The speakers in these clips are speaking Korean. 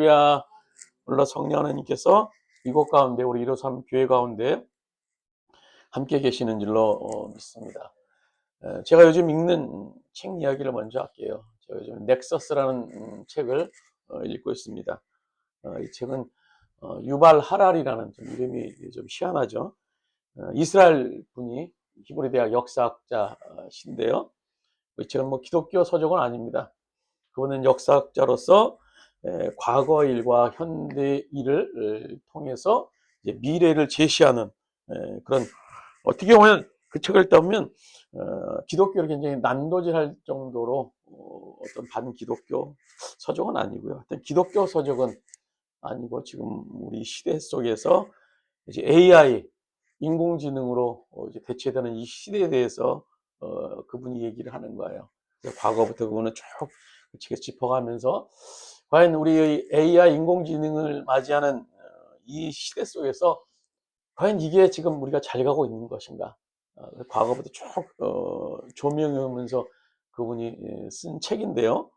할렐루야. 물론 성령 하나님께서 이곳 가운데 우리 153 교회 가운데 함께 계시는 줄로 믿습니다. 제가 요즘 읽는 책 이야기를 먼저 할게요. 제가 요즘 넥서스라는 책을 읽고 있습니다. 이 책은 유발 하랄이라는 좀 이름이 좀 희한하죠. 이스라엘 분이 히브리 대학 역사학자신데요. 이 책은 뭐 기독교 서적은 아닙니다. 그분은 역사학자로서 과거 일과 현대 일을 통해서 이제 미래를 제시하는 그런, 어떻게 보면 그 책을 읽다 보면 기독교를 굉장히 난도질할 정도로 어떤 반기독교 서적은 아니고요. 어떤 기독교 서적은 아니고, 지금 우리 시대 속에서 이제 AI 인공지능으로 이제 대체되는 이 시대에 대해서 그분이 얘기를 하는 거예요. 과거부터 그분은 쭉 짚어가면서 과연 우리 AI 인공지능을 맞이하는 이 시대 속에서 과연 이게 지금 우리가 잘 가고 있는 것인가? 과거부터 쭉 조명하면서 그분이 쓴 책인데요.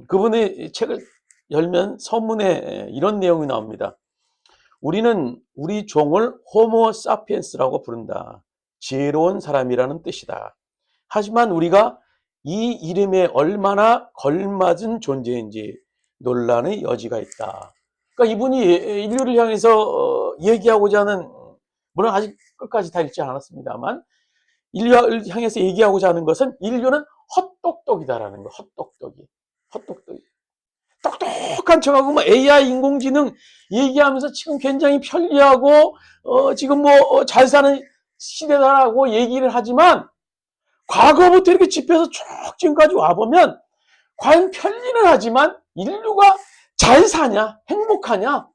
그분의 책을 열면 서문에 이런 내용이 나옵니다. 우리는 우리 종을 호모 사피엔스라고 부른다. 지혜로운 사람이라는 뜻이다. 하지만 우리가 이 이름에 얼마나 걸맞은 존재인지 논란의 여지가 있다. 그러니까 이분이 인류를 향해서 얘기하고자 하는, 물론 아직 끝까지 다 읽지 않았습니다만, 인류를 향해서 얘기하고자 하는 것은 인류는 헛똑똑이다라는 거. 헛똑똑이. 똑똑한 척하고 뭐 AI 인공지능 얘기하면서 지금 굉장히 편리하고 지금 뭐 잘 사는 시대다라고 얘기를 하지만, 과거부터 이렇게 집해서 쭉 지금까지 와보면 과연 편리는 하지만 인류가 잘 사냐, 행복하냐,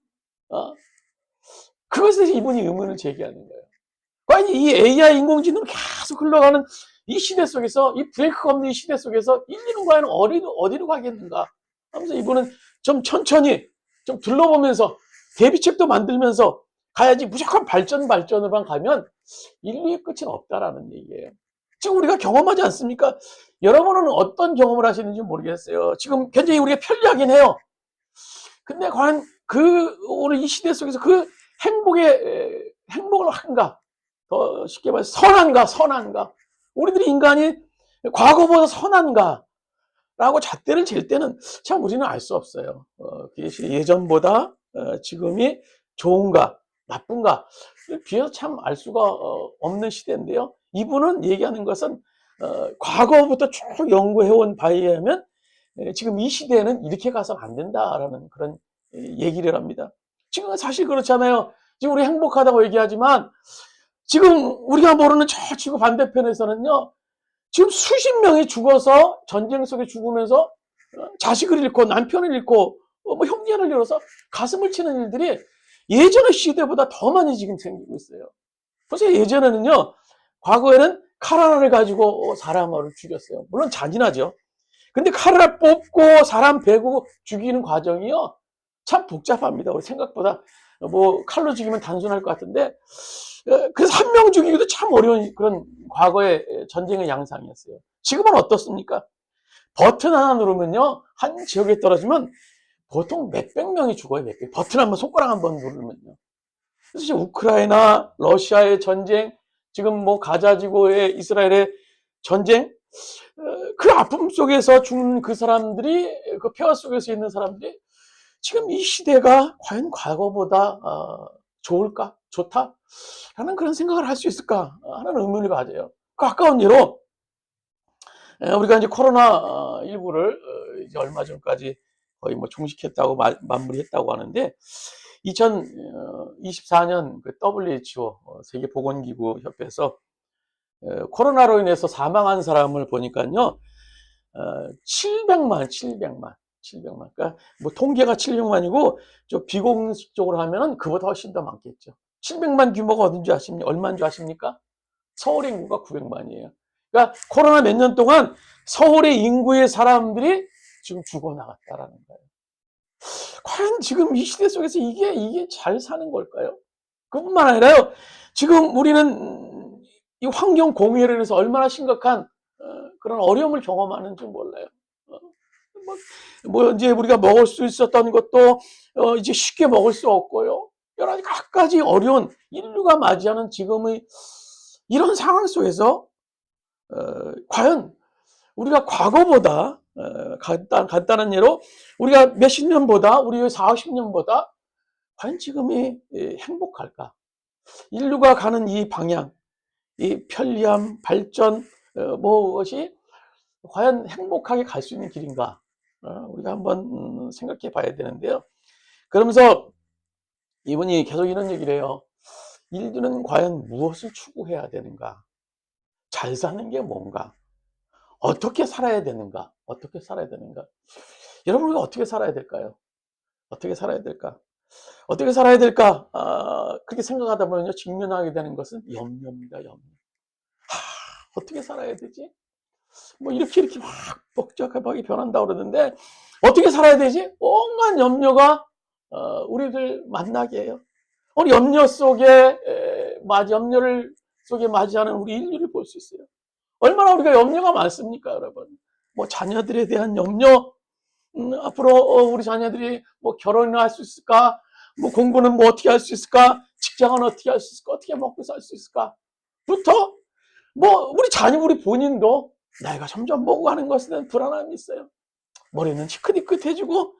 그것에 이분이 의문을 제기하는 거예요. 과연 이 AI 인공지능 계속 흘러가는 이 시대 속에서, 이 브레이크가 없는 이 시대 속에서 인류는 과연 어디로 가겠는가 하면서 이분은 좀 천천히 좀 둘러보면서 대비책도 만들면서 가야지, 무조건 발전으로만 가면 인류의 끝은 없다라는 얘기예요. 지금 우리가 경험하지 않습니까? 여러분은 어떤 경험을 하시는지 모르겠어요. 지금 굉장히 우리가 편리하긴 해요. 근데 과연 오늘 이 시대 속에서 그 행복을 한가? 더 쉽게 말해서 선한가? 우리들이 인간이 과거보다 선한가? 라고 잣대를 잴 때는 참 우리는 알 수 없어요. 그것이 예전보다 지금이 좋은가, 나쁜가? 비해서 참 알 수가 없는 시대인데요. 이분은 얘기하는 것은 과거부터 쭉 연구해온 바에 의하면 지금 이 시대에는 이렇게 가서는 안 된다라는 그런 얘기를 합니다. 지금 사실 그렇잖아요. 지금 우리 행복하다고 얘기하지만 지금 우리가 모르는 저 지구 반대편에서는요, 지금 수십 명이 죽어서 전쟁 속에 죽으면서 자식을 잃고 남편을 잃고 뭐 형제를 잃어서 가슴을 치는 일들이 예전의 시대보다 더 많이 지금 생기고 있어요. 그래서 예전에는요, 과거에는 칼 하나를 가지고 사람을 죽였어요. 물론 잔인하죠. 근데 칼을 뽑고 사람 베고 죽이는 과정이요, 참 복잡합니다. 우리 생각보다 뭐 칼로 죽이면 단순할 것 같은데, 그래서 한 명 죽이기도 참 어려운 그런 과거의 전쟁의 양상이었어요. 지금은 어떻습니까? 버튼 하나 누르면요, 한 지역에 떨어지면 보통 몇백 명이 죽어요. 버튼 한번, 손가락 한번 누르면요. 그래서 지금 우크라이나, 러시아의 전쟁, 지금 뭐 가자지구의 이스라엘의 전쟁, 그 아픔 속에서 죽는 그 사람들이, 그 폐허 속에서 있는 사람들이 지금 이 시대가 과연 과거보다 좋을까? 좋다? 라는 그런 생각을 할 수 있을까 하는 의문을 가져요. 그 가까운 예로 우리가 이제 코로나19를 이제 얼마 전까지 거의 뭐 종식했다고 마무리했다고 하는데, 2024년 그 WHO 세계보건기구 협회에서 코로나로 인해서 사망한 사람을 보니까요, 700만. 그러니까 뭐 통계가 700만이고 좀 비공식적으로 하면은 그보다 훨씬 더 많겠죠. 700만 규모가 어딘지 아십니까? 얼마인 줄 아십니까? 서울의 인구가 900만이에요. 그러니까 코로나 몇 년 동안 서울의 인구의 사람들이 지금 죽어나갔다라는 거예요. 과연 지금 이 시대 속에서 이게 잘 사는 걸까요? 그뿐만 아니라요, 지금 우리는 이 환경 공해로 인해서 얼마나 심각한 그런 어려움을 경험하는지 몰라요. 뭐 이제 우리가 먹을 수 있었던 것도 이제 쉽게 먹을 수 없고요. 여러 가지 각가지 어려운 인류가 맞이하는 지금의 이런 상황 속에서 과연 우리가 과거보다 간단한 예로 우리가 몇십 년보다 우리 40, 50년보다 과연 지금이 행복할까? 인류가 가는 이 방향, 이 편리함, 발전, 무엇이 과연 행복하게 갈 수 있는 길인가? 우리가 한번 생각해 봐야 되는데요. 그러면서 이분이 계속 이런 얘기를 해요. 인류는 과연 무엇을 추구해야 되는가? 잘 사는 게 뭔가? 어떻게 살아야 되는가? 어떻게 살아야 되는가? 여러분, 우리가 어떻게 살아야 될까요? 어떻게 살아야 될까? 어떻게 살아야 될까? 그렇게 생각하다 보면요, 직면하게 되는 것은 염려입니다, 염려. 어떻게 살아야 되지? 뭐 이렇게 막 복잡하게 변한다 그러는데 어떻게 살아야 되지? 온갖 염려가 우리를 만나게 해요. 오늘 염려 속에 염려를 속에 맞이하는 우리 인류를 볼 수 있어요. 얼마나 우리가 염려가 많습니까, 여러분? 뭐 자녀들에 대한 염려, 앞으로 우리 자녀들이 뭐 결혼을 할 수 있을까? 뭐 공부는 뭐 어떻게 할 수 있을까? 직장은 어떻게 할 수 있을까? 어떻게 먹고 살 수 있을까? 부터 뭐 우리 자녀 우리 본인도 나이가 점점 먹어가는 것에 대한 불안함이 있어요. 머리는 희끗희끗해지고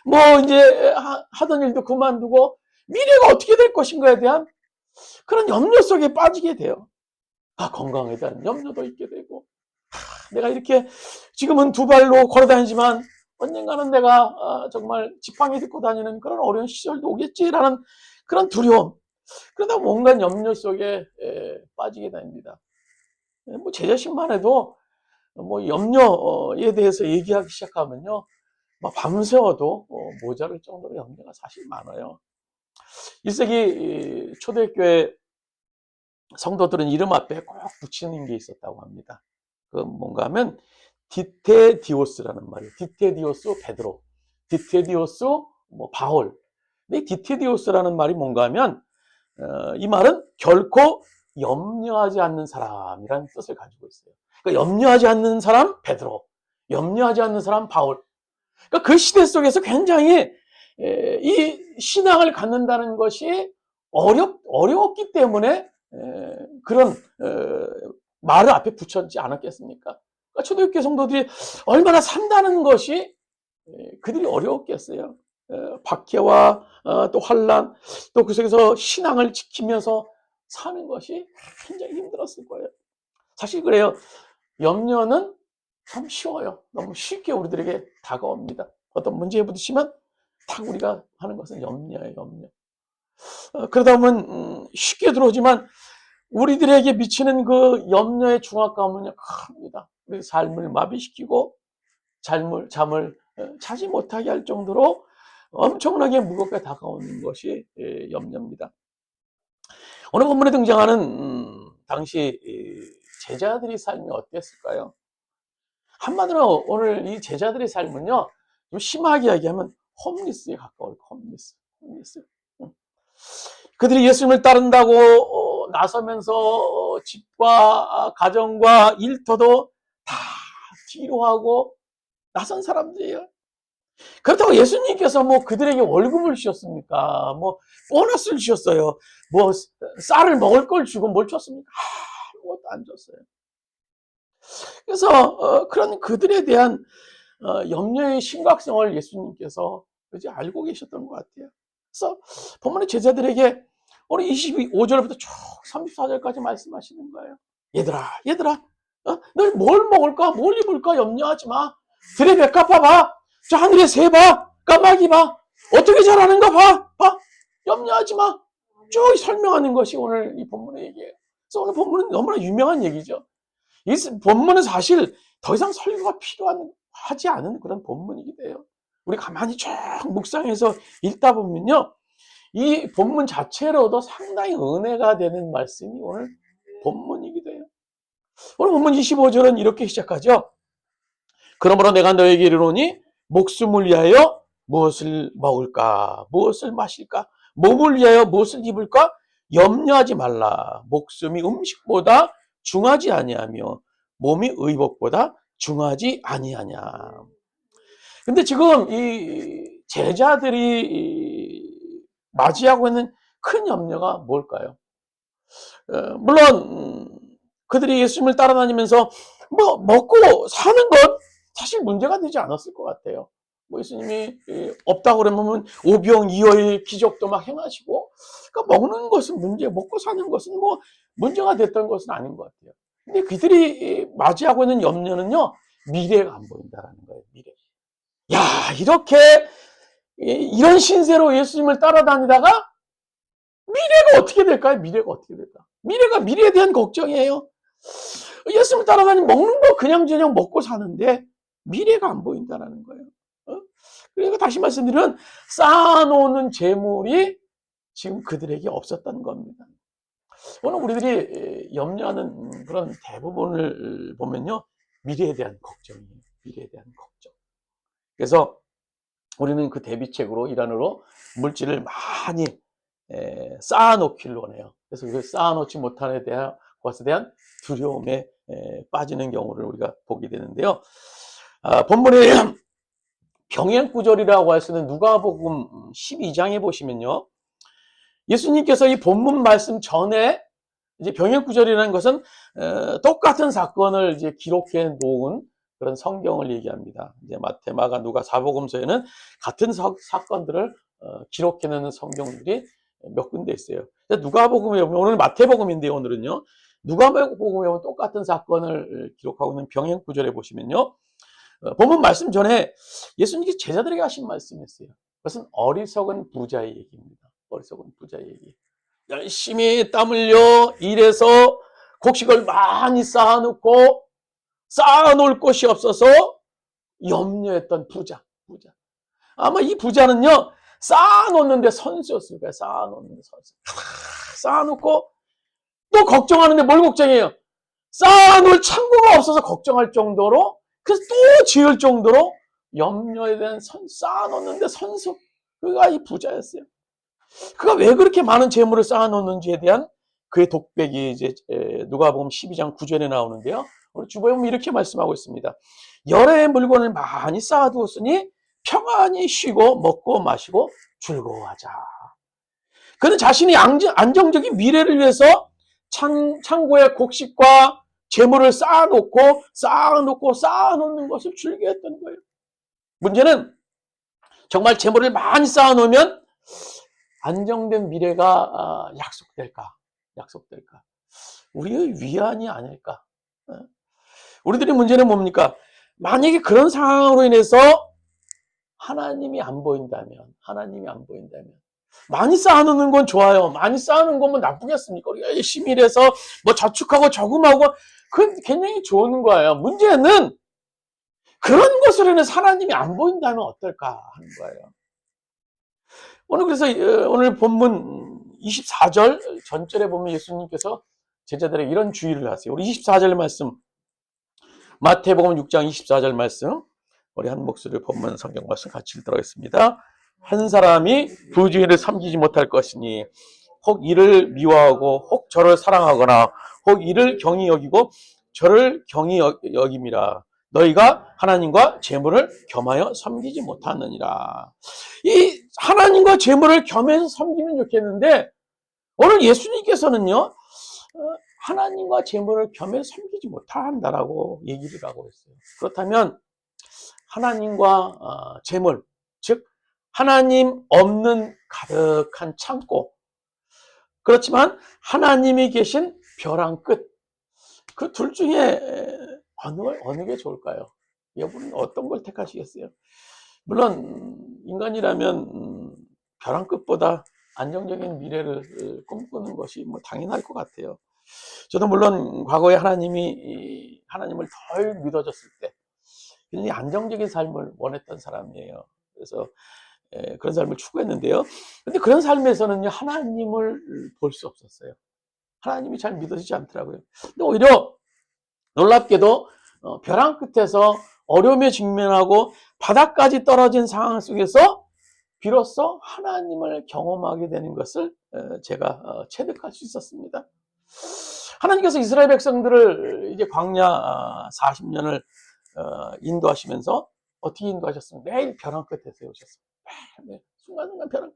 뭐 이제 하던 일도 그만두고 미래가 어떻게 될 것인가에 대한 그런 염려 속에 빠지게 돼요. 건강에 대한 염려도 있게 되고 내가 이렇게 지금은 두 발로 걸어 다니지만 언젠가는 내가 정말 지팡이 딛고 다니는 그런 어려운 시절도 오겠지라는 그런 두려움, 그러다 온갖 염려 속에 빠지게 됩니다. 뭐 제 자신만 해도 뭐 염려에 대해서 얘기하기 시작하면요, 막 밤새워도 모자랄 정도로 염려가 사실 많아요. 1세기 초대교회 성도들은 이름 앞에 꼭 붙이는 게 있었다고 합니다. 그 뭔가 하면 디테디오스라는 말이에요. 디테디오스 베드로, 디테디오스 뭐 바울. 근데 디테디오스라는 말이 뭔가 하면 이 말은 결코 염려하지 않는 사람이라는 뜻을 가지고 있어요. 그러니까 염려하지 않는 사람 베드로, 염려하지 않는 사람 바울. 그러니까 그 시대 속에서 굉장히 이 신앙을 갖는다는 것이 어려웠기 때문에 그런 말을 앞에 붙였지 않았겠습니까? 그러니까 초대교회 성도들이 얼마나 산다는 것이 그들이 어려웠겠어요. 박해와 또 환난, 또 그 속에서 신앙을 지키면서 사는 것이 굉장히 힘들었을 거예요. 사실 그래요. 염려는 참 쉬워요. 너무 쉽게 우리들에게 다가옵니다. 어떤 문제에 부딪히면 딱 우리가 하는 것은 염려예요, 염려. 그러다 보면 쉽게 들어오지만 우리들에게 미치는 그 염려의 중압감은요, 큽니다. 우리 삶을 마비시키고 잠을 자지 못하게 할 정도로 엄청나게 무겁게 다가오는 것이 염려입니다. 오늘 본문에 등장하는 당시 제자들의 삶이 어땠을까요? 한마디로 오늘 이 제자들의 삶은요, 좀 심하게 이야기하면 홈리스에 가까워요. 홈리스. 그들이 예수님을 따른다고 나서면서 집과 가정과 일터도 다 뒤로 하고 나선 사람들이에요. 그렇다고 예수님께서 뭐 그들에게 월급을 주셨습니까? 뭐 보너스를 주셨어요. 뭐 쌀을 먹을 걸 주고 뭘 줬습니까? 아무것도 안 줬어요. 그래서 그런 그들에 대한 염려의 심각성을 예수님께서 이제 알고 계셨던 것 같아요. 그래서 본문의 제자들에게 오늘 25절부터 쭉 34절까지 말씀하시는 거예요. 얘들아, 널 뭘 먹을까, 뭘 입을까 염려하지 마. 들의 백합 봐봐. 저 하늘의 새 봐. 까마귀 봐. 어떻게 자라는가 봐. 염려하지 마. 쭉 설명하는 것이 오늘 이 본문의 얘기예요. 그래서 오늘 본문은 너무나 유명한 얘기죠. 이 본문은 사실 더 이상 설교가 하지 않은 그런 본문이기도 해요. 우리 가만히 쭉 묵상해서 읽다 보면요, 이 본문 자체로도 상당히 은혜가 되는 말씀이 오늘 본문이기도 해요. 오늘 본문 25절은 이렇게 시작하죠. 그러므로 내가 너에게 이르노니 목숨을 위하여 무엇을 먹을까, 무엇을 마실까, 몸을 위하여 무엇을 입을까 염려하지 말라. 목숨이 음식보다 중하지 아니하며 몸이 의복보다 중하지 아니하냐. 근데 지금 이 제자들이 맞이하고 있는 큰 염려가 뭘까요? 물론 그들이 예수님을 따라다니면서 뭐 먹고 사는 건 사실 문제가 되지 않았을 것 같아요. 뭐 예수님이 없다고 그러면 오병이어의 기적도 막 행하시고, 그러니까 먹는 것은 먹고 사는 것은 뭐 문제가 됐던 것은 아닌 것 같아요. 근데 그들이 맞이하고 있는 염려는요, 미래가 안 보인다라는 거예요. 미래. 야, 이렇게 이런 신세로 예수님을 따라다니다가 미래가 어떻게 될까요? 미래가 어떻게 될까? 미래가 미래에 대한 걱정이에요. 예수님을 따라다니면 먹는 거 그냥저냥 먹고 사는데 미래가 안 보인다는 거예요. 그러니까 다시 말씀드리면 쌓아놓는 재물이 지금 그들에게 없었던 겁니다. 오늘 우리들이 염려하는 그런 대부분을 보면요, 미래에 대한 걱정이에요. 미래에 대한 걱정. 그래서 우리는 그 대비책으로 일환으로 물질을 많이 쌓아놓기를 원해요. 그래서 그 쌓아놓지 못하는 것에 대한 두려움에 빠지는 경우를 우리가 보게 되는데요. 본문에 병행구절이라고 할 수 있는 누가복음 12장에 보시면요, 예수님께서 이 본문 말씀 전에 이제 병행구절이라는 것은 똑같은 사건을 이제 기록해 놓은 그런 성경을 얘기합니다. 이제 마태, 마가, 누가, 사복음서에는 같은 사건들을 기록해 놓는 성경들이 몇 군데 있어요. 누가복음에 보면, 오늘 마태복음인데요, 오늘은요. 누가복음에 보면 똑같은 사건을 기록하고 있는 병행구절에 보시면요, 본문 말씀 전에 예수님께서 제자들에게 하신 말씀이 있어요. 그것은 어리석은 부자의 얘기입니다. 어리석은 부자의 얘기. 열심히 땀 흘려 일해서 곡식을 많이 쌓아놓고 쌓아놓을 곳이 없어서 염려했던 부자. 아마 이 부자는요, 쌓아놓는데 선수였을 거예요. 쌓아놓는데 선수. 쌓아놓고 또 걱정하는데 뭘 걱정해요? 쌓아놓을 창고가 없어서 걱정할 정도로, 그래서 또 지을 정도로 염려에 대한 쌓아놓는데 선수. 그가 이 부자였어요. 그가 왜 그렇게 많은 재물을 쌓아놓는지에 대한 그의 독백이 이제 누가복음 12장 9절에 나오는데요. 우리 주보에 보면 이렇게 말씀하고 있습니다. 여러 해 물건을 많이 쌓아두었으니 평안히 쉬고 먹고 마시고 즐거워하자. 그는 자신이 안정적인 미래를 위해서 창고에 곡식과 재물을 쌓아놓는 것을 즐겨했던 거예요. 문제는 정말 재물을 많이 쌓아놓으면 안정된 미래가 약속될까? 우리의 위안이 아닐까? 우리들의 문제는 뭡니까? 만약에 그런 상황으로 인해서 하나님이 안 보인다면, 많이 쌓아놓는 건 좋아요. 많이 쌓아놓는 건 뭐 나쁘겠습니까? 우리가 열심히 일해서 뭐 저축하고 저금하고, 그건 굉장히 좋은 거예요. 문제는 그런 것으로 인해서 하나님이 안 보인다면 어떨까 하는 거예요. 그래서 오늘 본문 24절 전절에 보면 예수님께서 제자들에게 이런 주의를 하세요. 우리 24절 말씀, 마태복음 6장 24절 말씀, 우리 한 목소리를 본문 성경 말씀 같이 읽도록 하겠습니다. 한 사람이 부주인을 섬기지 못할 것이니 혹 이를 미워하고 혹 저를 사랑하거나 혹 이를 경히 여기고 저를 경히 여김이라. 너희가 하나님과 재물을 겸하여 섬기지 못하느니라. 이 하나님과 재물을 겸해서 섬기면 좋겠는데, 오늘 예수님께서는요, 하나님과 재물을 겸해서 섬기지 못한다라고 얘기를 하고 있어요. 그렇다면 하나님과 재물, 즉 하나님 없는 가득한 창고, 그렇지만 하나님이 계신 벼랑 끝, 그 둘 중에 어느 게 좋을까요? 여러분은 어떤 걸 택하시겠어요? 물론 인간이라면 벼랑 끝보다 안정적인 미래를 꿈꾸는 것이 뭐 당연할 것 같아요. 저도 물론 과거에 하나님을 덜 믿어졌을 때 굉장히 안정적인 삶을 원했던 사람이에요. 그래서 그런 삶을 추구했는데요. 근데 그런 삶에서는요, 하나님을 볼 수 없었어요. 하나님이 잘 믿어지지 않더라고요. 근데 오히려 놀랍게도 벼랑 끝에서 어려움에 직면하고 바닥까지 떨어진 상황 속에서 비로소 하나님을 경험하게 되는 것을 제가 체득할 수 있었습니다. 하나님께서 이스라엘 백성들을 이제 광야 40년을 인도하시면서 어떻게 인도하셨습니까? 매일 벼랑 끝에 세우셨어요. 매일 순간순간 벼랑.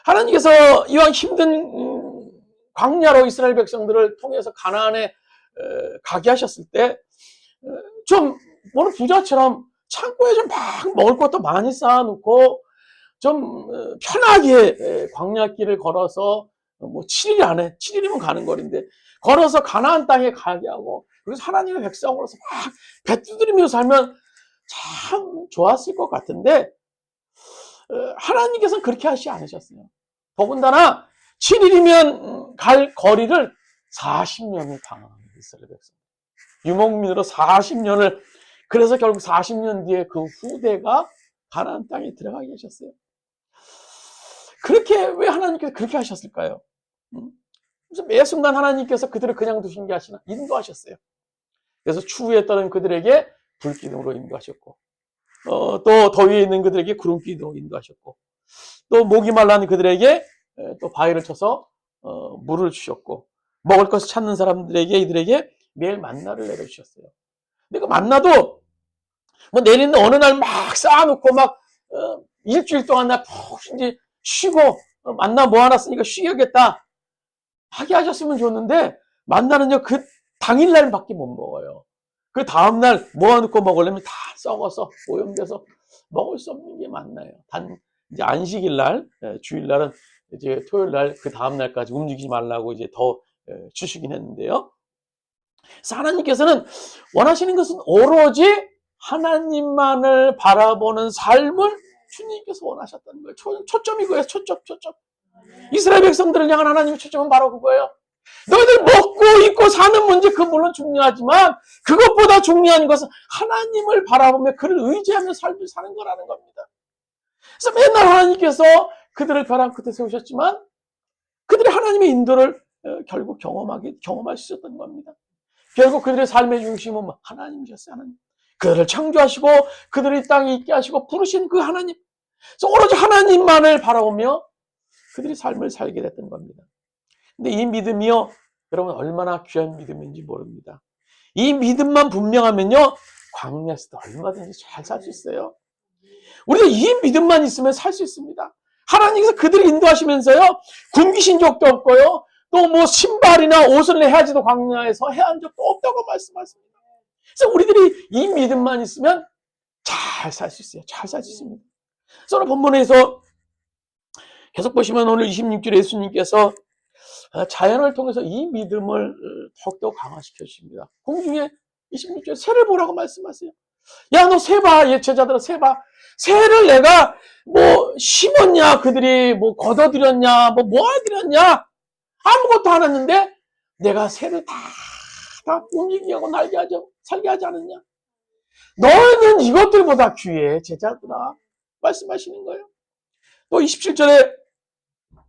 하나님께서 이왕 힘든 광야로 이스라엘 백성들을 통해서 가나안에 가게 하셨을 때 좀 오늘 부자처럼 창고에 좀 막 먹을 것도 많이 쌓아놓고 좀 편하게 광야길을 걸어서 뭐 7일 안에 7일이면 가는 거리인데 걸어서 가나안 땅에 가게 하고 그래서 하나님의 백성으로서 막 배 두드리며 살면 참 좋았을 것 같은데 하나님께서는 그렇게 하시지 않으셨어요. 더군다나 7일이면 갈 거리를 40년을 방황합니다. 이스라엘 백성. 유목민으로 40년을 그래서 결국 40년 뒤에 그 후대가 가나안 땅에 들어가게 하셨어요. 그렇게 왜 하나님께서 그렇게 하셨을까요? 그래서 매 순간 하나님께서 그들을 그냥 두신 게 아니라 인도하셨어요. 그래서 추위에 떠는 그들에게 불기둥으로 인도하셨고 또 더위에 있는 그들에게 구름기둥으로 인도하셨고 또 목이 말라는 그들에게 또 바위를 쳐서 물을 주셨고 먹을 것을 찾는 사람들에게 이들에게 매일 만나를 내려주셨어요. 근데 그 만나도 뭐 내리는 어느 날 막 쌓아놓고 막 일주일 동안 나 푹 이제 쉬고 만나 모아놨으니까 쉬겠다 하게 하셨으면 좋는데 만나는요 그 당일날밖에 못 먹어요. 그 다음날 모아놓고 먹으려면 다 썩어서 오염돼서 먹을 수 없는 게 만나요. 단 이제 안식일날 주일날은 이제 토요일날 그 다음날까지 움직이지 말라고 이제 더 주시긴 했는데요. 그래서 하나님께서는 원하시는 것은 오로지 하나님만을 바라보는 삶을 주님께서 원하셨다는 거예요. 초점이 그거예요. 초점. 이스라엘 백성들을 향한 하나님의 초점은 바로 그거예요. 너희들 먹고 입고 사는 문제 그 물론 중요하지만 그것보다 중요한 것은 하나님을 바라보며 그를 의지하며 삶을 사는 거라는 겁니다. 그래서 맨날 하나님께서 그들을 벼랑 끝에 세우셨지만 그들이 하나님의 인도를 결국 경험할 수 있었던 겁니다. 결국 그들의 삶의 중심은 하나님이셨어요. 하나님. 그들을 창조하시고 그들을 이 땅에 있게 하시고 부르신 그 하나님. 그래서 오로지 하나님만을 바라보며 그들이 삶을 살게 됐던 겁니다. 근데 이 믿음이요, 여러분 얼마나 귀한 믿음인지 모릅니다. 이 믿음만 분명하면요, 광야에서도 얼마든지 잘 살 수 있어요. 우리가 이 믿음만 있으면 살 수 있습니다. 하나님께서 그들을 인도하시면서요, 굶기신 적도 없고요, 또 뭐 신발이나 옷을 해야지도 광야에서 해한 적도 없다고 말씀하십니다. 그래서 우리들이 이 믿음만 있으면 잘 살 수 있어요. 잘 살 수 있습니다. 그래서 오늘 본문에서 계속 보시면 오늘 26절에 예수님께서 자연을 통해서 이 믿음을 더욱더 강화시켜 주십니다. 공중에 26절에 새를 보라고 말씀하세요. 야, 너 새 봐. 얘 제자들아, 새 봐. 새를 내가 뭐 심었냐, 그들이 뭐 걷어들였냐, 뭐 모아들였냐, 아무것도 안 했는데 내가 새를 다 움직이게 하고 살게 하지 않았냐. 너희는 이것들보다 귀해, 제자들아. 말씀하시는 거예요. 또 27절에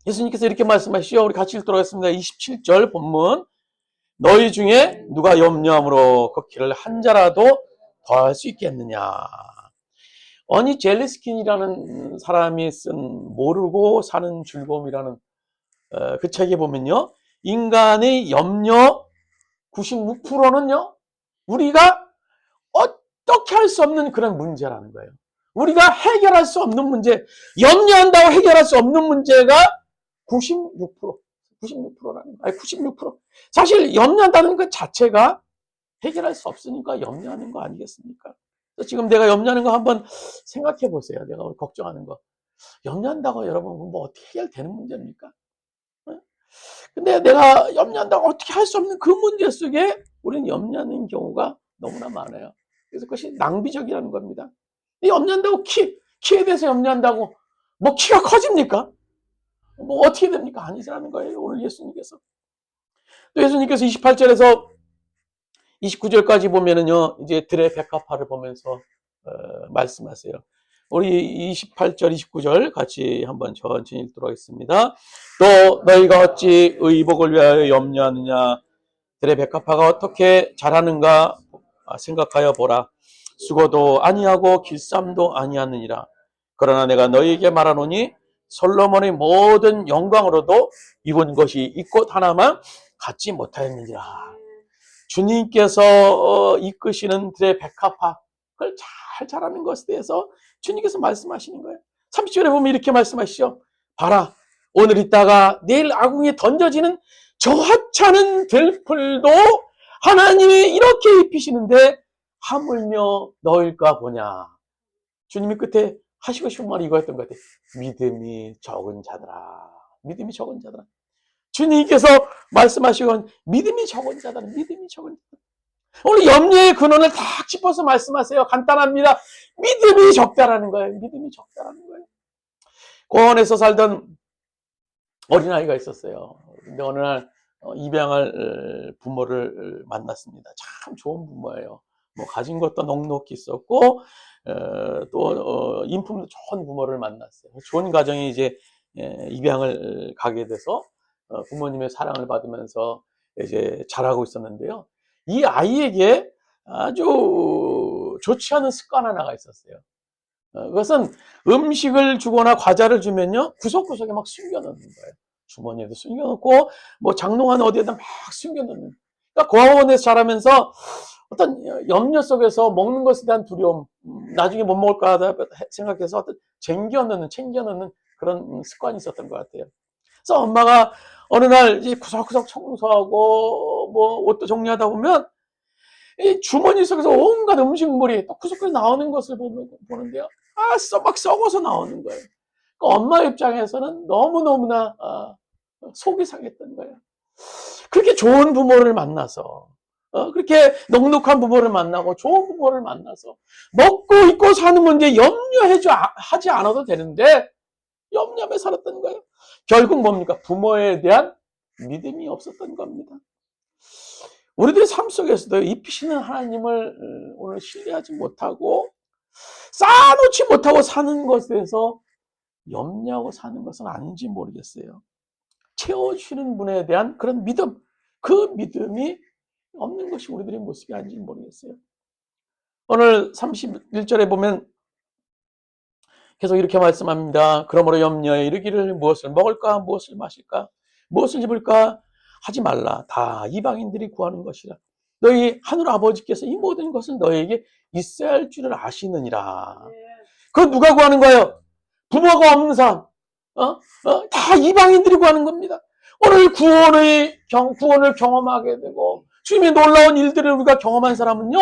예수님께서 이렇게 말씀하시죠. 우리 같이 읽도록 하겠습니다. 27절 본문. 너희 중에 누가 염려함으로 그 길을 한 자라도 더할 수 있겠느냐. 어니 젤리스킨이라는 사람이 쓴 모르고 사는 즐거움이라는 그 책에 보면요. 인간의 염려 96%는요. 우리가 어떻게 할 수 없는 그런 문제라는 거예요. 우리가 해결할 수 없는 문제, 염려한다고 해결할 수 없는 문제가 96%라는 거예요. 아니, 96%. 사실 염려한다는 것 자체가 해결할 수 없으니까 염려하는 거 아니겠습니까? 지금 내가 염려하는 거 한번 생각해 보세요. 내가 걱정하는 거. 염려한다고 여러분 뭐 어떻게 해결되는 문제입니까? 근데 내가 염려한다고 어떻게 할 수 없는 그 문제 속에 우리는 염려하는 경우가 너무나 많아요. 그래서 그것이 낭비적이라는 겁니다. 염려한다고 키에 대해서 염려한다고 뭐 키가 커집니까? 뭐 어떻게 됩니까? 아니라는 거예요. 오늘 예수님께서. 또 예수님께서 28절에서 29절까지 보면은요, 이제 들의 백합화를 보면서 말씀하세요. 우리 28절, 29절 같이 한번 천천히 읽도록 하겠습니다. 또 너희가 어찌 의복을 위하여 염려하느냐? 들의 백합화가 어떻게 자라는가 생각하여 보라. 수고도 아니하고 길쌈도 아니하느니라. 그러나 내가 너희에게 말하노니 솔로몬의 모든 영광으로도 입은 것이 이 꽃 하나만 갖지 못하였느니라. 주님께서 이끄시는 들의 백합화, 그걸 잘 자라는 것에 대해서 주님께서 말씀하시는 거예요. 30절에 보면 이렇게 말씀하시죠. 봐라, 오늘 있다가 내일 아궁이에 던져지는 저 하찮은 들풀도 하나님이 이렇게 입히시는데 하물며 너일까 보냐. 주님이 끝에 하시고 싶은 말이 이거였던 것 같아요. 믿음이 적은 자들아. 믿음이 적은 자들아. 주님께서 말씀하시건 믿음이 적은 자들아. 믿음이 적은 자들아. 오늘 염려의 근원을 딱 짚어서 말씀하세요. 간단합니다. 믿음이 적다라는 거예요. 믿음이 적다라는 거예요. 고원에서 살던 어린아이가 있었어요. 근데 어느 날 입양할 부모를 만났습니다. 참 좋은 부모예요. 뭐 가진 것도 넉넉히 있었고 또 인품도 좋은 부모를 만났어요. 좋은 가정에 이제 입양을 가게 돼서 부모님의 사랑을 받으면서 이제 자라고 있었는데요. 이 아이에게 아주 좋지 않은 습관 하나가 있었어요. 그것은 음식을 주거나 과자를 주면요, 구석구석에 막 숨겨놓는 거예요. 주머니에도 숨겨놓고, 뭐 장롱안 어디에다 막 숨겨놓는. 그러니까 고아원에서 자라면서 어떤 염려 속에서 먹는 것에 대한 두려움, 나중에 못 먹을까 생각해서 어떤 챙겨놓는 그런 습관이 있었던 것 같아요. 그래서 엄마가 어느 날 이제 구석구석 청소하고 뭐 옷도 정리하다 보면 이 주머니 속에서 온갖 음식물이 또 구석구석 나오는 것을 보는데요. 막 썩어서 나오는 거예요. 그러니까 엄마 입장에서는 너무너무나 속이 상했던 거예요. 그렇게 좋은 부모를 만나서 그렇게 넉넉한 부모를 만나고 좋은 부모를 만나서 먹고 입고 사는 문제 하지 않아도 되는데 염려하며 살았던 거예요. 결국 뭡니까? 부모에 대한 믿음이 없었던 겁니다. 우리들의 삶 속에서도 입히시는 하나님을 오늘 신뢰하지 못하고 쌓아놓지 못하고 사는 것에 대해서 염려하고 사는 것은 아닌지 모르겠어요. 채워주시는 분에 대한 그런 믿음, 그 믿음이 없는 것이 우리들의 모습이 아닌지 모르겠어요. 오늘 31절에 보면 계속 이렇게 말씀합니다. 그러므로 염려에 이르기를 무엇을 먹을까, 무엇을 마실까, 무엇을 입을까 하지 말라. 다 이방인들이 구하는 것이라. 너희 하늘 아버지께서 이 모든 것을 너희에게 있어야 할 줄을 아시느니라. 그거 누가 구하는 거예요? 부모가 없는 사람. 다 이방인들이 구하는 겁니다. 오늘 구원을 경험하게 되고 주님의 놀라운 일들을 우리가 경험한 사람은요,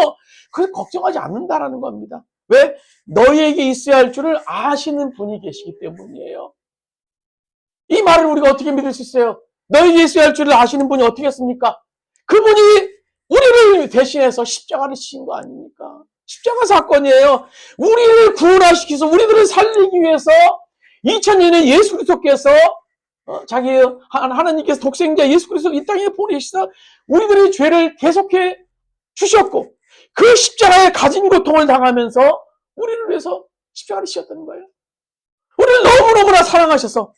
그걸 걱정하지 않는다라는 겁니다. 왜? 너희에게 있어야 할 줄을 아시는 분이 계시기 때문이에요. 이 말을 우리가 어떻게 믿을 수 있어요? 너희에게 있어야 할 줄을 아시는 분이 어떻게 했습니까? 그분이 우리를 대신해서 십자가를 지신 거 아닙니까? 십자가 사건이에요. 우리를 구원하시키서 우리들을 살리기 위해서 2000년에 예수 그리스도께서 자기 하나님께서 독생자 예수 그리스도 이 땅에 보내시사 우리들의 죄를 계속해 주셨고 그 십자가에 가진 고통을 당하면서 우리를 위해서 십자가를 지셨다는 거예요. 우리를 너무너무나 사랑하셔서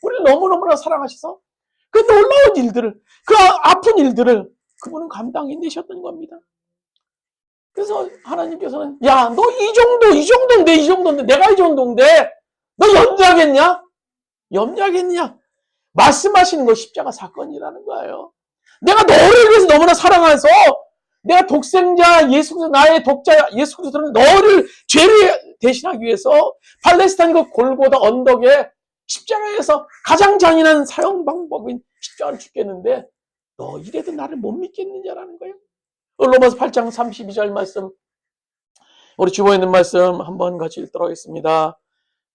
그 놀라운 일들을, 그 아픈 일들을 그분은 감당해내셨던 겁니다. 그래서 하나님께서는 야, 너 이 정도인데 내가 이 정도인데 너 염려하겠냐? 말씀하시는 거 십자가 사건이라는 거예요. 내가 너를 위해서 너무나 사랑해서 내가 독생자 예수 그리스도, 나의 독자 예수 그리스도는 너를 죄를 대신하기 위해서 팔레스타인 그 골고다 언덕에 십자가에서 가장 잔인한 사형 방법인 십자가를 죽겠는데 너 이래도 나를 못 믿겠느냐라는 거예요. 로마서 8장 32절 말씀, 우리 주보에 있는 말씀 한번 같이 읽도록 하겠습니다.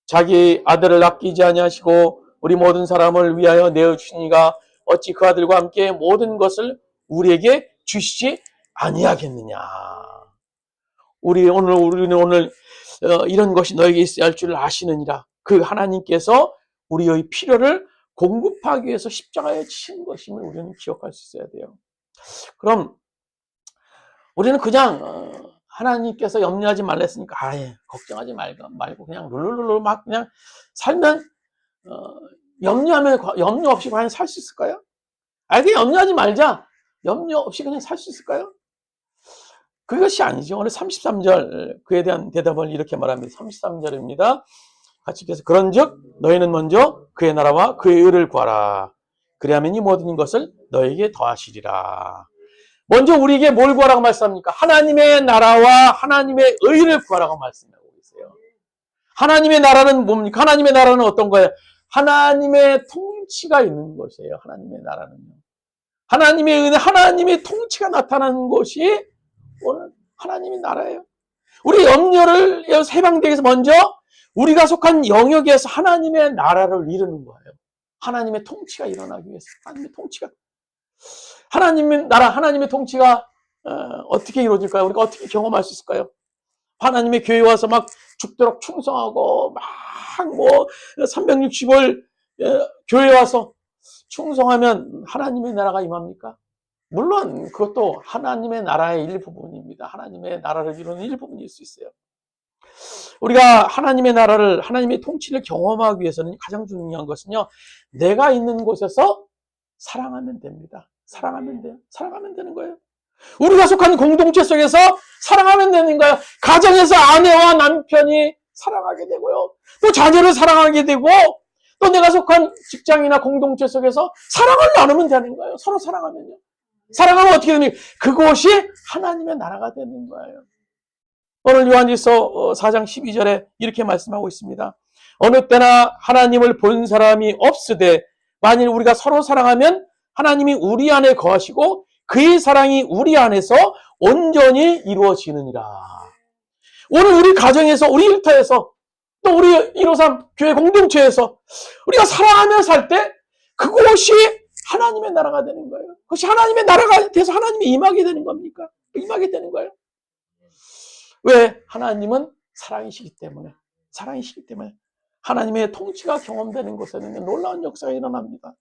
자기 아들을 아끼지 아니하시고 우리 모든 사람을 위하여 내어주시니가 어찌 그 아들과 함께 모든 것을 우리에게 주시지 아니하겠느냐. 우리는 오늘 이런 것이 너에게 있어야 할 줄을 아시느니라. 그 하나님께서 우리의 필요를 공급하기 위해서 십자가에 치신 것임을 우리는 기억할 수 있어야 돼요. 그럼 우리는 그냥 하나님께서 염려하지 말라 했으니까 아예 걱정하지 말고 그냥 룰루룰루 막 그냥 살면 염려 없이 과연 살 수 있을까요? 그냥 염려하지 말자. 염려 없이 그냥 살 수 있을까요? 그것이 아니죠. 오늘 33절 그에 대한 대답을 이렇게 말합니다. 33절입니다. 같이 읽어서 그런즉 너희는 먼저 그의 나라와 그의 의를 구하라. 그리하면 이 모든 것을 너에게 더하시리라. 먼저 우리에게 뭘 구하라고 말씀합니까? 하나님의 나라와 하나님의 의를 구하라고 말씀하고 계세요. 하나님의 나라는 뭡니까? 하나님의 나라는 어떤 거예요? 하나님의 통치가 있는 것이에요. 하나님의 나라는요. 하나님의 은혜, 하나님의 통치가 나타나는 것이 오늘 하나님의 나라예요. 우리 염려를 해방되기 위해서 먼저 우리가 속한 영역에서 하나님의 나라를 이루는 거예요. 하나님의 통치가 일어나기 위해서. 하나님의 통치가. 하나님의 나라, 하나님의 통치가 어떻게 이루어질까요? 우리가 어떻게 경험할 수 있을까요? 하나님의 교회 와서 막 죽도록 충성하고 막 뭐 360을 교회 와서 충성하면 하나님의 나라가 임합니까? 물론 그것도 하나님의 나라의 일부분입니다. 하나님의 나라를 이루는 일부분일 수 있어요. 우리가 하나님의 나라를, 하나님의 통치를 경험하기 위해서는 가장 중요한 것은요, 내가 있는 곳에서 사랑하면 됩니다. 사랑하면 돼요. 사랑하면 되는 거예요. 우리가 속한 공동체 속에서 사랑하면 되는 거예요. 가정에서 아내와 남편이 사랑하게 되고요. 또 자녀를 사랑하게 되고, 또 내가 속한 직장이나 공동체 속에서 사랑을 나누면 되는 거예요. 서로 사랑하면요. 사랑하면 어떻게 됩니까? 그곳이 하나님의 나라가 되는 거예요. 오늘 요한일서 4장 12절에 이렇게 말씀하고 있습니다. 어느 때나 하나님을 본 사람이 없으되 만일 우리가 서로 사랑하면 하나님이 우리 안에 거하시고 그의 사랑이 우리 안에서 온전히 이루어지느니라. 오늘 우리 가정에서, 우리 일터에서, 또 우리 153 교회 공동체에서 우리가 사랑하며 살 때 그곳이 하나님의 나라가 되는 거예요. 그것이 하나님의 나라가 돼서 하나님이 임하게 되는 겁니까? 임하게 되는 거예요. 왜? 하나님은 사랑이시기 때문에. 사랑이시기 때문에. 하나님의 통치가 경험되는 곳에는 놀라운 역사가 일어납니다.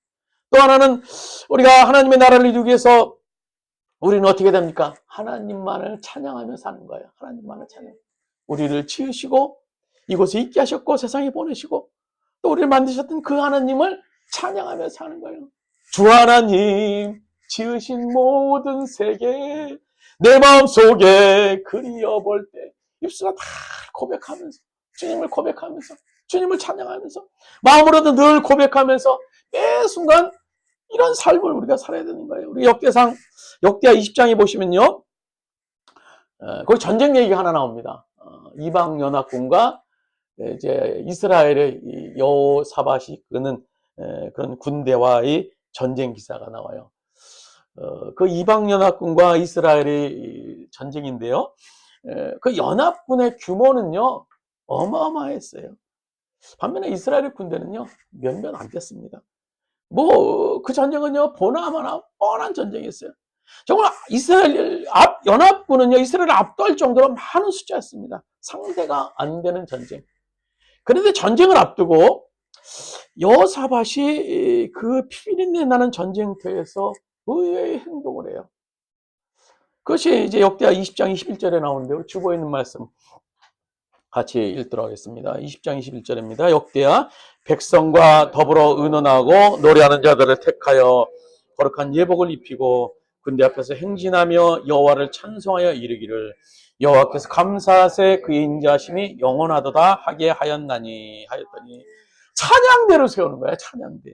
또 하나는 우리가 하나님의 나라를 이루기 위해서 우리는 어떻게 됩니까? 하나님만을 찬양하며 사는 거예요. 하나님만을 찬양. 우리를 지으시고 이곳에 있게 하셨고 세상에 보내시고 또 우리를 만드셨던 그 하나님을 찬양하며 사는 거예요. 주 하나님 지으신 모든 세계 내 마음속에 그리워볼 때 입술로 다 고백하면서 주님을 고백하면서 주님을 찬양하면서 마음으로도 늘 고백하면서 매 순간 이런 삶을 우리가 살아야 되는 거예요. 우리 역대하 20장에 보시면요. 거기 전쟁 얘기가 하나 나옵니다. 이방 연합군과 이제 이스라엘의 여호사밧이 이끄는 그런 군대와의 전쟁 기사가 나와요. 그 이방 연합군과 이스라엘의 전쟁인데요. 그 연합군의 규모는요 어마어마했어요. 반면에 이스라엘 군대는요 몇몇 안 됐습니다. 뭐 그 전쟁은요 보나마나 뻔한 전쟁이었어요. 정말 이스라엘 연합군은요 이스라엘을 압도할 정도로 많은 숫자였습니다. 상대가 안 되는 전쟁. 그런데 전쟁을 앞두고 여호사밧이 그 피비린내 나는 전쟁터에서 의외의 행동을 해요. 그것이 이제 역대하 20장 21절에 나오는데요. 주보에 있는 말씀 같이 읽도록 하겠습니다. 20장 21절입니다. 역대하 백성과 더불어 의논하고 노래하는 자들을 택하여 거룩한 예복을 입히고 군대 앞에서 행진하며 여호와를 찬송하여 이르기를 여호와께서 감사하세 그의 인자하심이 영원하도다 하게 하였나니 하였더니 찬양대로 세우는 거야. 찬양대.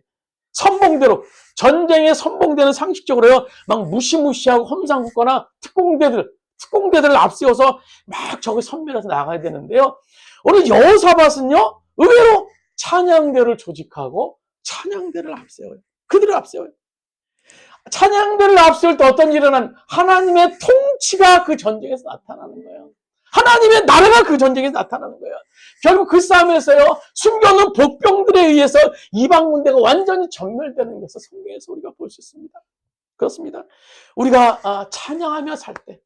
선봉대로 전쟁에 선봉대는 상식적으로요 막 무시무시하고 험상궂거나 특공대들을 앞세워서 막 저기 선멸해서 나가야 되는데요. 오늘 여호사밧은요 의외로 찬양대를 조직하고 찬양대를 앞세워요. 그들을 앞세워요. 찬양대를 앞세울 때 어떤 일이 일어나는 하나님의 통치가 그 전쟁에서 나타나는 거예요. 하나님의 나라가 그 전쟁에서 나타나는 거예요. 결국 그 싸움에서요 숨겨놓은 복병들에 의해서 이방 군대가 완전히 전멸되는 것을 성경에서 우리가 볼 수 있습니다. 그렇습니다. 우리가 찬양하며 살 때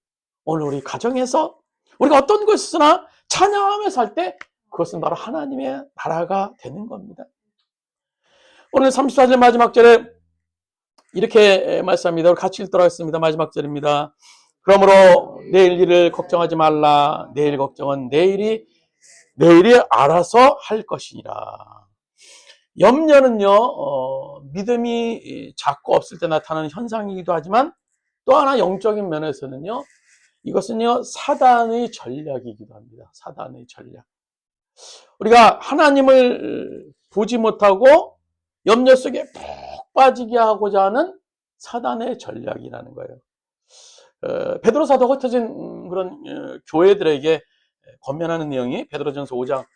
오늘 우리 가정에서 우리가 어떤 것이나 찬양하며 살 때 그것은 바로 하나님의 나라가 되는 겁니다. 오늘 34절 마지막 절에 이렇게 말씀합니다. 같이 읽도록 하겠습니다. 마지막 절입니다. 그러므로 내일 일을 걱정하지 말라. 내일 걱정은 내일이 알아서 할 것이니라. 염려는요, 믿음이 작고 없을 때 나타나는 현상이기도 하지만 또 하나 영적인 면에서는요, 이것은요, 사단의 전략이기도 합니다. 사단의 전략. 우리가 하나님을 보지 못하고 염려 속에 푹 빠지게 하고자 하는 사단의 전략이라는 거예요. 베드로 사도가 흩어진 그런 교회들에게 권면하는 내용이 베드로전서 5장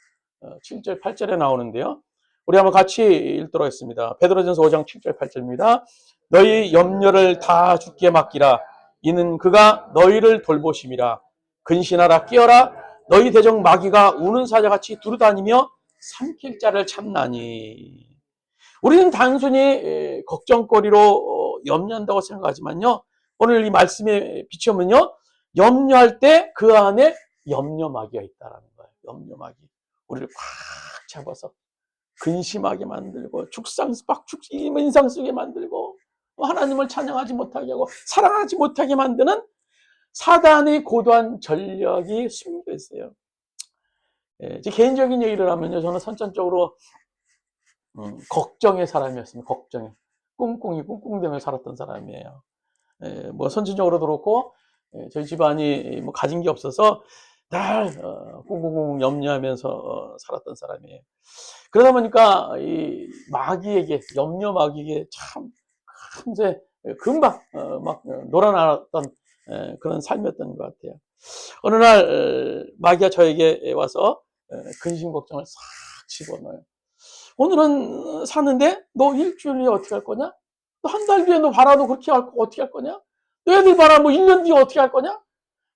7절 8절에 나오는데요. 우리 한번 같이 읽도록 하겠습니다. 베드로전서 5장 7절 8절입니다. 너희 염려를 다 주께 맡기라. 이는 그가 너희를 돌보심이라. 근신하라 깨어라. 너희 대적 마귀가 우는 사자같이 두루다니며 삼킬 자를 찾나니. 우리는 단순히 걱정거리로 염려한다고 생각하지만요. 오늘 이 말씀에 비추면요. 염려할 때 그 안에 염려마귀가 있다는 거예요. 염려마귀. 우리를 꽉 잡아서 근심하게 만들고 인상 쓰게 만들고 하나님을 찬양하지 못하게 하고 사랑하지 못하게 만드는 사단의 고도한 전력이 숨겨 있어요. 제 개인적인 얘기를 하면요. 저는 선천적으로 걱정의 사람이었습니다. 걱정에 꿍꿍대며 살았던 사람이에요. 뭐 선천적으로도 그렇고 저희 집안이 뭐 가진 게 없어서 늘 꿍꿍꿍 염려하면서 살았던 사람이에요. 그러다 보니까 이 마귀에게 염려 마귀에게 참 금세 금방 막 놀아나왔던 그런 삶이었던 것 같아요. 어느 날 마귀가 저에게 와서 근심 걱정을 싹 집어넣어요. 오늘은 사는데 너 일주일 뒤에 어떻게 할 거냐? 너 한 달 뒤에 너 봐라도 그렇게 할 거 어떻게 할 거냐? 너 애들 봐라 뭐 1년 뒤에 어떻게 할 거냐?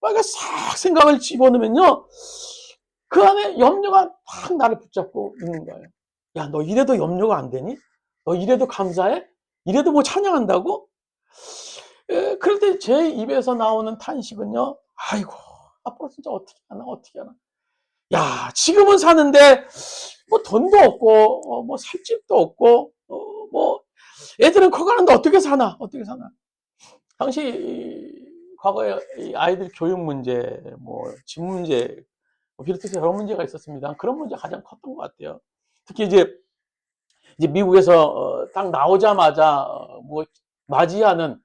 마귀가 싹 생각을 집어넣으면요. 그 안에 염려가 딱 나를 붙잡고 있는 거예요. 야, 너 이래도 염려가 안 되니? 너 이래도 감사해? 이래도 뭐 찬양한다고? 그럴 때 제 입에서 나오는 탄식은요. 아이고, 앞으로 진짜 어떻게 하나, 어떻게 하나. 야, 지금은 사는데 뭐 돈도 없고 뭐 살 집도 없고 뭐 애들은 커가는데 어떻게 사나? 어떻게 사나? 당시 과거에 아이들 교육 문제, 뭐 집 문제 비롯해서 여러 문제가 있었습니다. 그런 문제가 가장 컸던 것 같아요. 특히 이제 미국에서 딱 나오자마자 뭐 맞이하는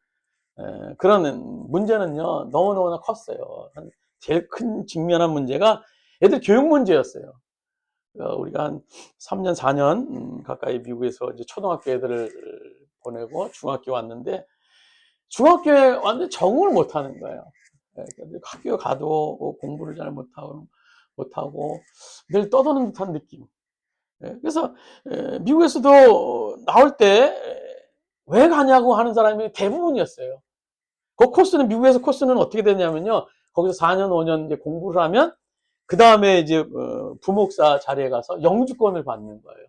그런 문제는요 너무너무나 컸어요. 제일 큰 직면한 문제가 애들 교육 문제였어요. 우리가 한 3년, 4년 가까이 미국에서 이제 초등학교 애들을 보내고 중학교 왔는데 중학교에 왔는데 적응을 못하는 거예요. 학교 가도 공부를 잘 못하고 늘 떠도는 듯한 느낌. 그래서 미국에서도 나올 때 왜 가냐고 하는 사람이 대부분이었어요. 그 코스는 미국에서 코스는 어떻게 되냐면요. 거기서 4년, 5년 이제 공부를 하면 그 다음에 이제 부목사 자리에 가서 영주권을 받는 거예요.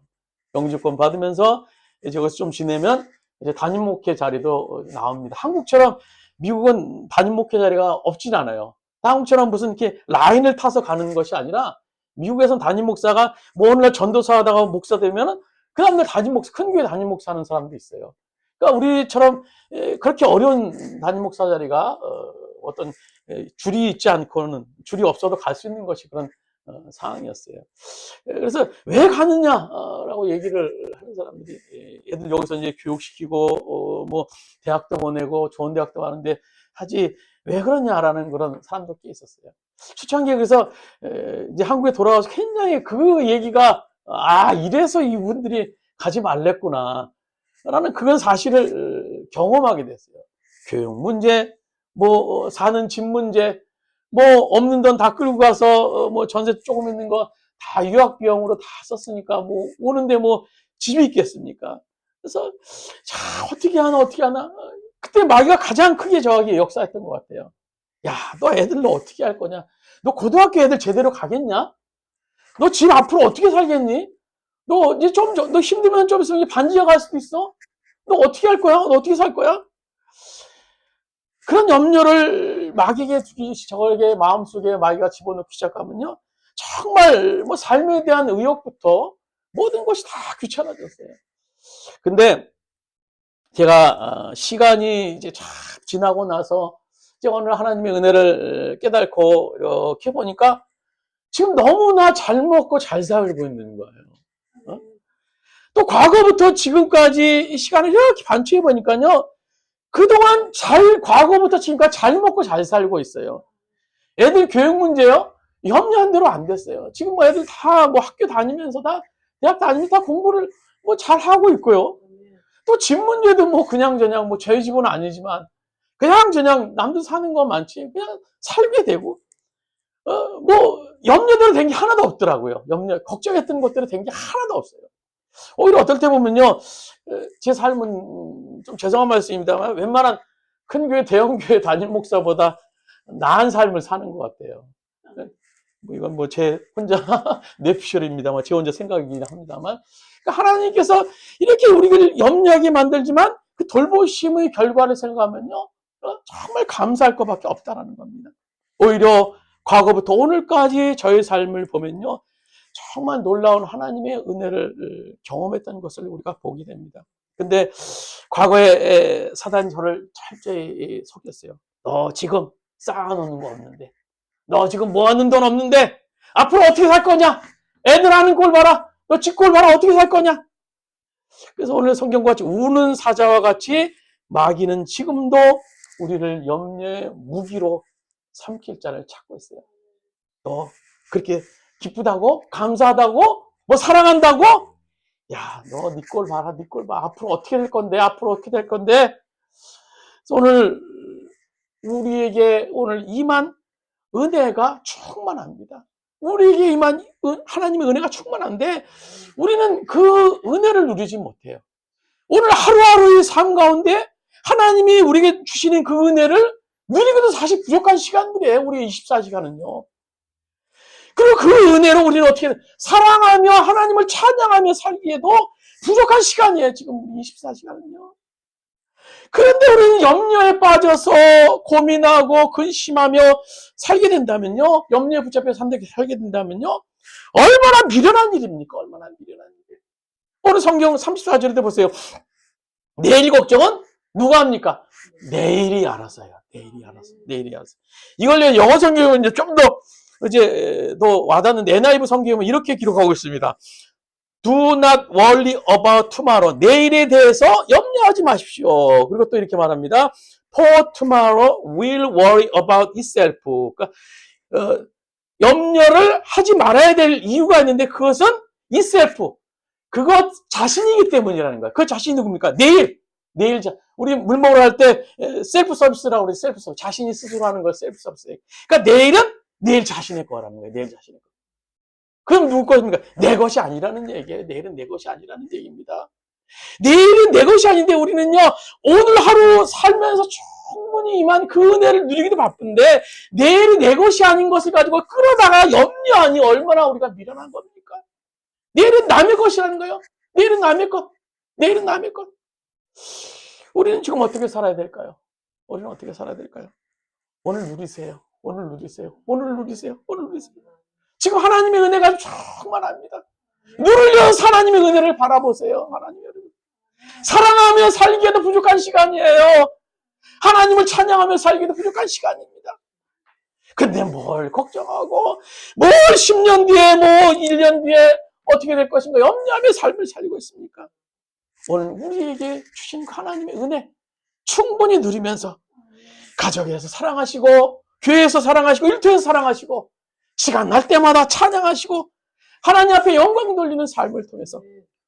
영주권 받으면서 이제 거기서 좀 지내면 이제 담임 목회 자리도 나옵니다. 한국처럼 미국은 담임 목회 자리가 없진 않아요. 한국처럼 무슨 이렇게 라인을 타서 가는 것이 아니라 미국에선 담임 목사가 뭐 어느 날 전도사 하다가 목사 되면은 그 다음날 담임 목사, 큰 교회 담임 목사 하는 사람도 있어요. 그러니까 우리처럼 그렇게 어려운 담임 목사 자리가 어떤 줄이 있지 않고는 줄이 없어도 갈 수 있는 것이 그런 상황이었어요. 그래서 왜 가느냐라고 얘기를 하는 사람들이 애들 여기서 이제 교육시키고 뭐 대학도 보내고 좋은 대학도 가는데 하지 왜 그러냐라는 그런 사람도 꽤 있었어요. 초창기에 그래서 이제 한국에 돌아와서 굉장히 그 얘기가 이래서 이분들이 가지 말랬구나 라는 그런 사실을 경험하게 됐어요. 교육 문제, 뭐 사는 집 문제, 뭐 없는 돈 다 끌고 가서 뭐 전세 조금 있는 거 다 유학 비용으로 다 썼으니까 뭐 오는데 뭐 집이 있겠습니까? 그래서 자 어떻게 하나 그때 마귀가 가장 크게 저에게 역사했던 것 같아요. 야, 너 애들로 어떻게 할 거냐? 너 고등학교 애들 제대로 가겠냐? 너 집 앞으로 어떻게 살겠니? 너 이제 너 힘들면 좀 있으면 반지하 갈 수도 있어? 너 어떻게 할 거야? 너 어떻게 살 거야? 그런 염려를 마귀에게 저에게 마음속에 마귀가 집어넣기 시작하면요. 정말 뭐 삶에 대한 의욕부터 모든 것이 다 귀찮아졌어요. 근데 제가 시간이 이제 쫙 지나고 나서 이제 오늘 하나님의 은혜를 깨닫고 이렇게 보니까 지금 너무나 잘 먹고 잘 살고 있는 거예요. 또 과거부터 지금까지 이 시간을 이렇게 반추해 보니까요. 그동안 과거부터 지금까지 잘 먹고 잘 살고 있어요. 애들 교육 문제요? 염려한 대로 안 됐어요. 지금 뭐 애들 다 뭐 학교 다니면서 대학 다니면서 다 공부를 뭐 잘 하고 있고요. 또 집 문제도 뭐 그냥저냥 뭐 저희 집은 아니지만 그냥 남들 사는 거 많지. 그냥 살게 되고, 염려대로 된 게 하나도 없더라고요. 걱정했던 것대로 된 게 하나도 없어요. 오히려 어떨 때 보면요, 제 삶은 좀 죄송한 말씀입니다만, 웬만한 큰 교회, 대형 교회 담임 목사보다 나은 삶을 사는 것 같아요. 이건 제 혼자 뇌피셜입니다만, 제 혼자 생각이긴 합니다만, 그러니까 하나님께서 이렇게 우리를 염려하게 만들지만 그 돌보심의 결과를 생각하면요, 정말 감사할 것밖에 없다라는 겁니다. 오히려 과거부터 오늘까지 저의 삶을 보면요, 정말 놀라운 하나님의 은혜를 경험했다는 것을 우리가 보게 됩니다. 근데 과거에 사단이 저를 철저히 속였어요. 너 지금 쌓아놓는 거 없는데, 너 지금 모아놓은 돈 없는데 앞으로 어떻게 살 거냐? 애들 하는 꼴 봐라. 너 집 꼴 봐라. 어떻게 살 거냐? 그래서 오늘 성경과 같이 우는 사자와 같이 마귀는 지금도 우리를 염려의 무기로 삼킬 자를 찾고 있어요. 너 그렇게 기쁘다고? 감사하다고? 사랑한다고? 야, 너 네 꼴 봐라, 네 꼴 봐. 앞으로 어떻게 될 건데? 앞으로 어떻게 될 건데? 오늘 우리에게 오늘 임한 은혜가 충만합니다. 우리에게 임한 하나님의 은혜가 충만한데 우리는 그 은혜를 누리지 못해요. 오늘 하루하루의 삶 가운데 하나님이 우리에게 주시는 그 은혜를 누리기도 사실 부족한 시간들이에요. 우리의 24시간은요. 그리고 그 은혜로 우리는 어떻게 사랑하며 하나님을 찬양하며 살기에도 부족한 시간이에요. 지금 24시간은요. 그런데 우리는 염려에 빠져서 고민하고 근심하며 살게 된다면요. 염려에 붙잡혀 살게 된다면요. 얼마나 미련한 일입니까? 얼마나 미련한 일. 오늘 성경 34절에 보세요. 내일 걱정은 누가 합니까? 내일이 알아서요. 내일이 알아서. 내일이 알아서. 이걸 영어 성경은 이제 좀 더 와닿는 NIV 성경은 이렇게 기록하고 있습니다. Do not worry about tomorrow. 내일에 대해서 염려하지 마십시오. 그리고 또 이렇게 말합니다. For tomorrow will worry about itself. 그러니까, 염려를 하지 말아야 될 이유가 있는데 그것은 itself. 그것 자신이기 때문이라는 거예요. 그 자신이 누굽니까? 내일. 우리 물 먹으러 갈 때 셀프 서비스라고 그래. 셀프 서비스. 자신이 스스로 하는 걸 셀프 서비스. 그러니까 내일은 내일 자신의 거라는 거예요. 내일 자신의 거. 그럼 누구 것입니까? 내 것이 아니라는 얘기예요. 내일은 내 것이 아니라는 얘기입니다. 내일은 내 것이 아닌데 우리는요, 오늘 하루 살면서 충분히 임한 그 은혜를 누리기도 바쁜데, 내일이 내 것이 아닌 것을 가지고 끌어다가 염려하니 얼마나 우리가 미련한 겁니까? 내일은 남의 것이라는 거예요. 내일은 남의 것. 내일은 남의 것. 우리는 지금 어떻게 살아야 될까요? 우리는 어떻게 살아야 될까요? 오늘 누리세요. 오늘 누리세요. 오늘 누리세요. 오늘 누리세요. 지금 하나님의 은혜가 충만합니다. 눈을 여서 하나님의 은혜를 바라보세요. 하나님의 은혜. 사랑하며 살기에도 부족한 시간이에요. 하나님을 찬양하며 살기에도 부족한 시간입니다. 근데 뭘 걱정하고, 10년 뒤에, 1년 뒤에 어떻게 될 것인가 염려하며 삶을 살고 있습니까? 오늘 우리에게 주신 하나님의 은혜 충분히 누리면서 가정에서 사랑하시고, 교회에서 사랑하시고, 일터에서 사랑하시고, 시간 날 때마다 찬양하시고 하나님 앞에 영광 돌리는 삶을 통해서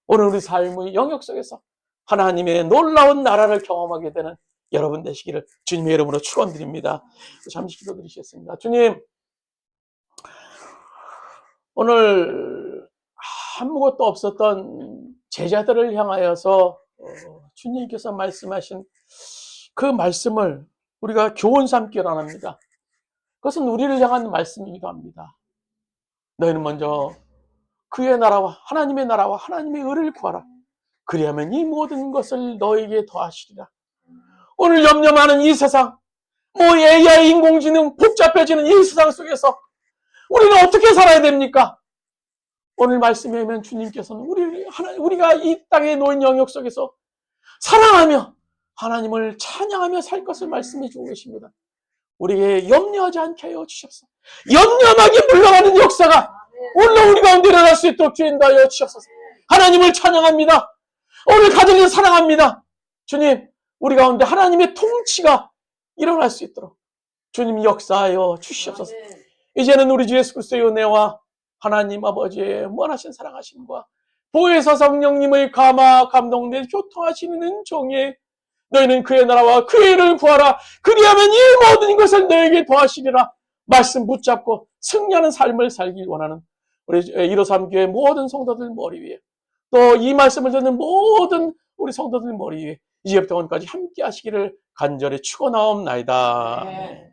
오늘 우리 삶의 영역 속에서 하나님의 놀라운 나라를 경험하게 되는 여러분 되시기를 주님의 이름으로 축원드립니다. 잠시 기도드리겠습니다. 주님, 오늘 아무것도 없었던 제자들을 향하여서 주님께서 말씀하신 그 말씀을 우리가 교훈 삼기 원합니다. 그것은 우리를 향한 말씀이기도 합니다. 너희는 먼저 그의 나라와 하나님의 나라와 하나님의 의를 구하라. 그리하면 이 모든 것을 너에게 더하시리라. 오늘 염려 많은 이 세상, AI, 인공지능 복잡해지는 이 세상 속에서 우리는 어떻게 살아야 됩니까? 오늘 말씀에 의하면 주님께서는 우리가 이 땅에 놓인 영역 속에서 사랑하며 하나님을 찬양하며 살 것을 말씀해 주고 계십니다. 우리에게 염려하지 않게 하여 주시옵소서. 염려하게 물러가는 역사가 오늘 우리 가운데 일어날 수 있도록 주님 하여 주시옵소서. 하나님을 찬양합니다. 오늘 가정에서 사랑합니다. 주님, 우리 가운데 하나님의 통치가 일어날 수 있도록 주님 역사하여 주시옵소서. 이제는 우리 주 예수 그리스도의 은혜와 하나님 아버지의 무한하신 사랑하심과 보혜사 성령님의 감화 감동된 교통하시는 은총의 너희는 그의 나라와 그의 일을 구하라. 그리하면 이 모든 것을 너에게 더하시리라. 말씀 붙잡고 승리하는 삶을 살길 원하는 우리 153 교회 모든 성도들 머리 위에, 또 이 말씀을 듣는 모든 우리 성도들 머리 위에 이제부터 오늘까지 함께 하시기를 간절히 축원하옵나이다. 네.